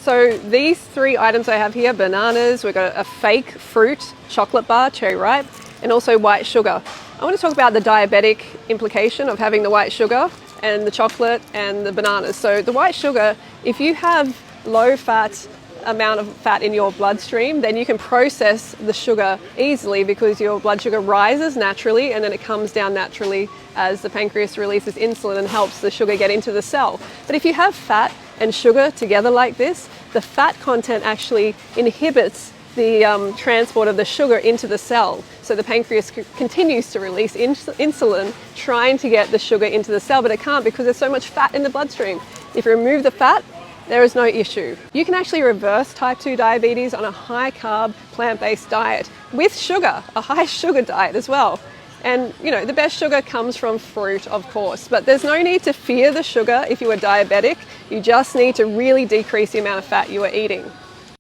So these three items I have here, bananas, we've got a fake fruit chocolate bar, cherry ripe, and also white sugar. I want to talk about the diabetic implication of having the white sugar and the chocolate and the bananas. So the white sugar, if you have low fat amount of fat in your bloodstream, then you can process the sugar easily because your blood sugar rises naturally and then it comes down naturally as the pancreas releases insulin and helps the sugar get into the cell. But if you have fat and sugar together like this, the fat content actually inhibits the transport of the sugar into the cell. So the pancreas continues to release insulin trying to get the sugar into the cell, but it can't because there's so much fat in the bloodstream. If you remove the fat, there is no issue. You can actually reverse type 2 diabetes on a high carb, plant-based diet with sugar, a high sugar diet as well. And you know, the best sugar comes from fruit, of course, but there's no need to fear the sugar if you are diabetic. You just need to really decrease the amount of fat you are eating.